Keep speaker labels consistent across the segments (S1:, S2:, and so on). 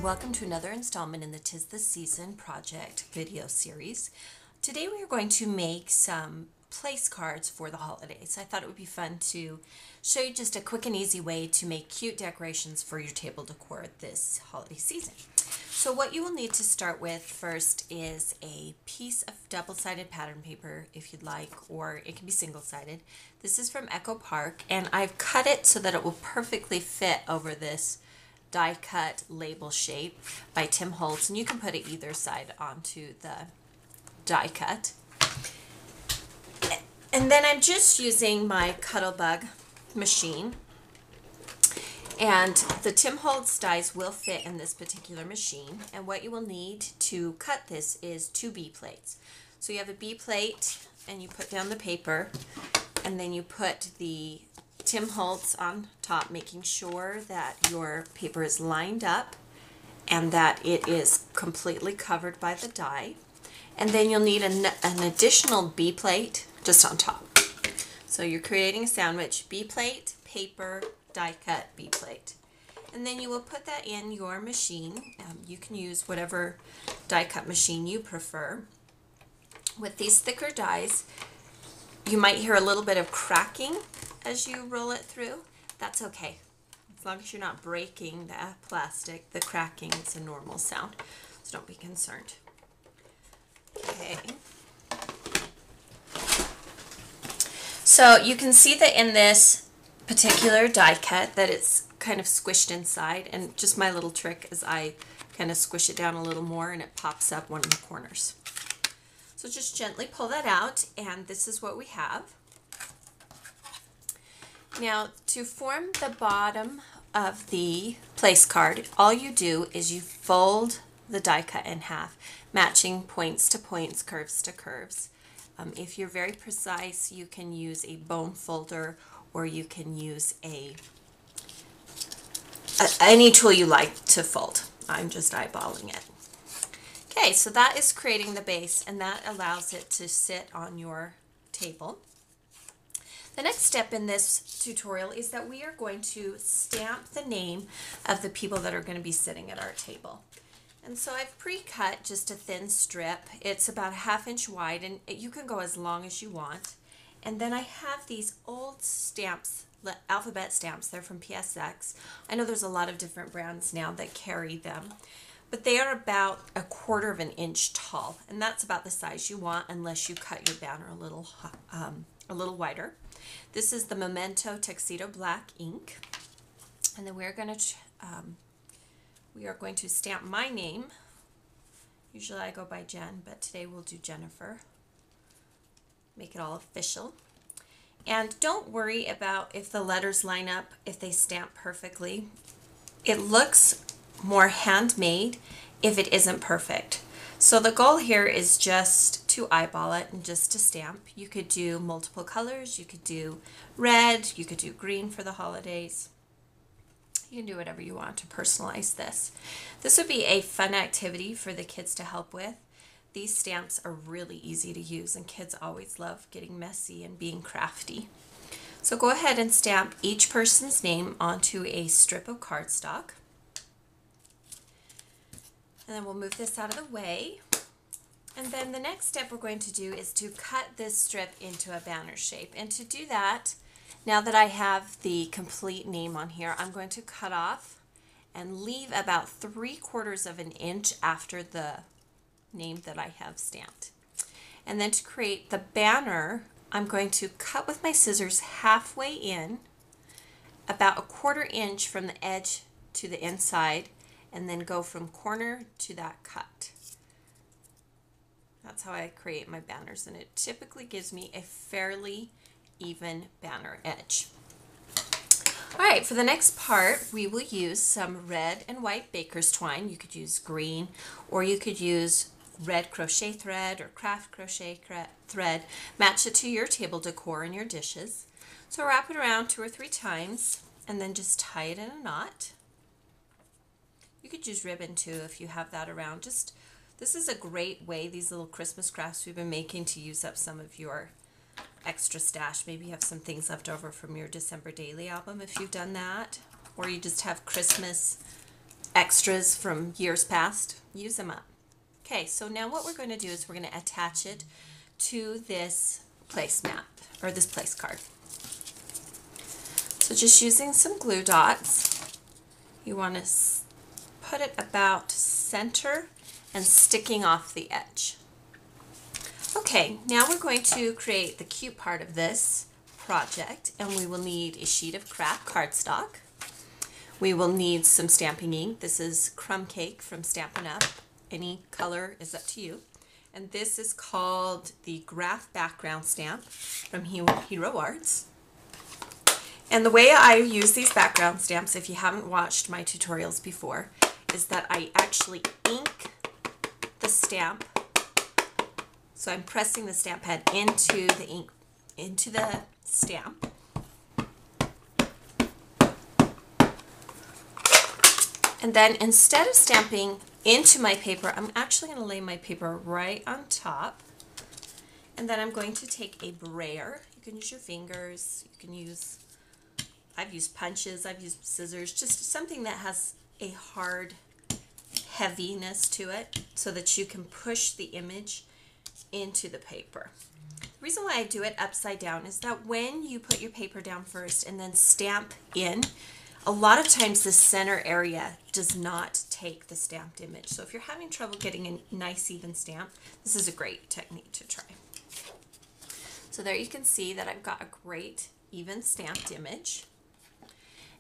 S1: welcome to another installment in the 'Tis the Season project video series. Today we are going to make some place cards for the holidays. I thought it would be fun to show you just a quick and easy way to make cute decorations for your table decor this holiday season. So what you will need to start with first is a piece of double-sided pattern paper if you'd like, or it can be single-sided. This is from Echo Park, and I've cut it so that it will perfectly fit over this die cut label shape by Tim Holtz, and you can put it either side onto the die cut. And then I'm just using my Cuttlebug machine, and the Tim Holtz dies will fit in this particular machine. And what you will need to cut this is 2 B plates. So you have a B plate and you put down the paper, and then you put the Tim Holtz on top, making sure that your paper is lined up and that it is completely covered by the die. And then you'll need an additional B plate just on top. So you're creating a sandwich: B plate, paper, die cut, B plate. And then you will put that in your machine. You can use whatever die cut machine you prefer. With these thicker dies, you might hear a little bit of cracking as you roll it through. That's okay. As long as you're not breaking the plastic, the cracking is a normal sound, so don't be concerned. Okay. So you can see that in this particular die cut that it's kind of squished inside, and just my little trick is I kind of squish it down a little more and it pops up one of the corners. So just gently pull that out, and this is what we have. Now, to form the bottom of the place card, all you do is you fold the die cut in half, matching points to points, curves to curves. If you're very precise, you can use a bone folder, or you can use any tool you like to fold. I'm just eyeballing it. Okay, so that is creating the base, and that allows it to sit on your table. The next step in this tutorial is that we are going to stamp the name of the people that are going to be sitting at our table. And so I've pre-cut just a thin strip. It's about a 1/2 inch wide, and you can go as long as you want. And then I have these old stamps, alphabet stamps. They're from PSX. I know there's a lot of different brands now that carry them, but they are about 1/4 inch tall, and that's about the size you want, unless you cut your banner a little wider. This is the Memento Tuxedo Black ink, and then we are going to stamp my name. Usually I go by Jen, but today we'll do Jennifer. Make it all official. And don't worry about if the letters line up, if they stamp perfectly. It looks more handmade if it isn't perfect. So the goal here is just to eyeball it and just to stamp. You could do multiple colors. You could do red. You could do green for the holidays. You can do whatever you want to personalize this. This would be a fun activity for the kids to help with. These stamps are really easy to use, and kids always love getting messy and being crafty. So go ahead and stamp each person's name onto a strip of cardstock. And then we'll move this out of the way. And then the next step we're going to do is to cut this strip into a banner shape. And to do that, now that I have the complete name on here, I'm going to cut off and leave about 3/4 inch after the name that I have stamped. And then to create the banner, I'm going to cut with my scissors halfway in, about 1/4 inch from the edge to the inside, and then go from corner to that cut. That's how I create my banners, and it typically gives me a fairly even banner edge. All right, for the next part, we will use some red and white baker's twine. You could use green, or you could use red crochet thread or craft crochet thread. Match it to your table decor and your dishes. So wrap it around 2 or 3 times, and then just tie it in a knot. You could use ribbon too if you have that around. This is a great way, these little Christmas crafts we've been making, to use up some of your extra stash. Maybe you have some things left over from your December daily album if you've done that, or you just have Christmas extras from years past, use them up. Okay, so now what we're going to do is we're going to attach it to this placemat, or this place card. So just using some glue dots, you want to put it about center and sticking off the edge. Okay, now we're going to create the cute part of this project, and we will need a sheet of craft cardstock. We will need some stamping ink. This is Crumb Cake from Stampin' Up. Any color is up to you. And this is called the Graph Background Stamp from Hero Arts. And the way I use these background stamps, if you haven't watched my tutorials before, is that I actually ink the stamp. So I'm pressing the stamp head into the ink, into the stamp. And then instead of stamping into my paper, I'm actually going to lay my paper right on top. And then I'm going to take a brayer. You can use your fingers, you can use, I've used punches, I've used scissors, just something that has a hard heaviness to it so that you can push the image into the paper. The reason why I do it upside down is that when you put your paper down first and then stamp in, a lot of times the center area does not take the stamped image. So if you're having trouble getting a nice even stamp, this is a great technique to try. So there you can see that I've got a great even stamped image.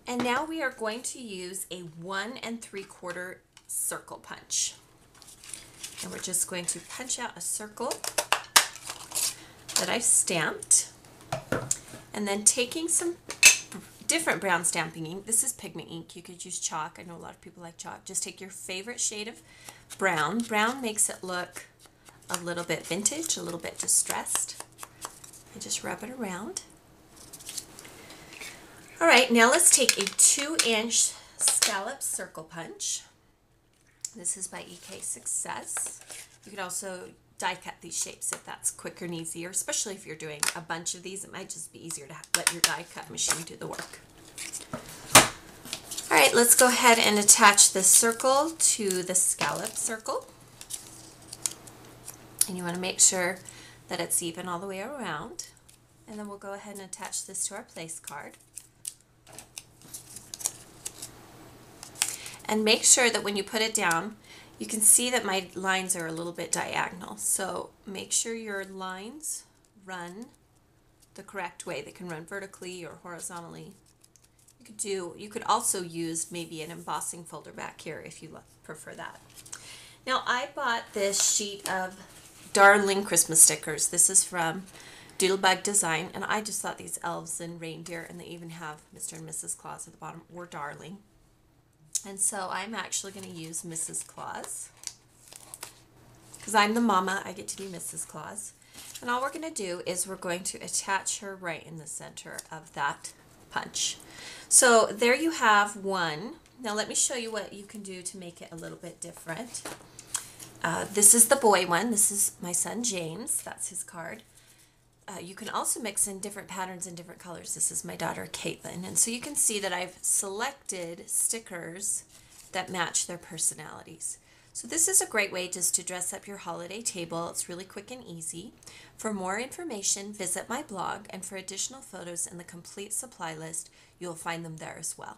S1: And now we are going to use a 1 3/4 circle punch. And we're just going to punch out a circle that I've stamped. And then taking some different brown stamping ink. This is pigment ink. You could use chalk. I know a lot of people like chalk. Just take your favorite shade of brown. Brown makes it look a little bit vintage, a little bit distressed. And just rub it around. All right, now let's take a 2-inch scallop circle punch. This is by EK Success. You could also die cut these shapes if that's quicker and easier, especially if you're doing a bunch of these. It might just be easier to let your die cut machine do the work. All right, let's go ahead and attach this circle to the scallop circle. And you want to make sure that it's even all the way around. And then we'll go ahead and attach this to our place card. And make sure that when you put it down, you can see that my lines are a little bit diagonal. So make sure your lines run the correct way. They can run vertically or horizontally. You could also use maybe an embossing folder back here if you prefer that. Now I bought this sheet of Darling Christmas stickers. This is from Doodlebug Design, and I just thought these elves and reindeer, and they even have Mr. and Mrs. Claus at the bottom, were darling. And so I'm actually going to use Mrs. Claus. Because I'm the mama, I get to be Mrs. Claus. And all we're going to do is we're going to attach her right in the center of that punch. So there you have one. Now let me show you what you can do to make it a little bit different. This is the boy one. This is my son James. That's his card. You can also mix in different patterns and different colors. This is my daughter Caitlin. And so you can see that I've selected stickers that match their personalities. So this is a great way just to dress up your holiday table. It's really quick and easy. For more information, visit my blog, and for additional photos and the complete supply list, you'll find them there as well.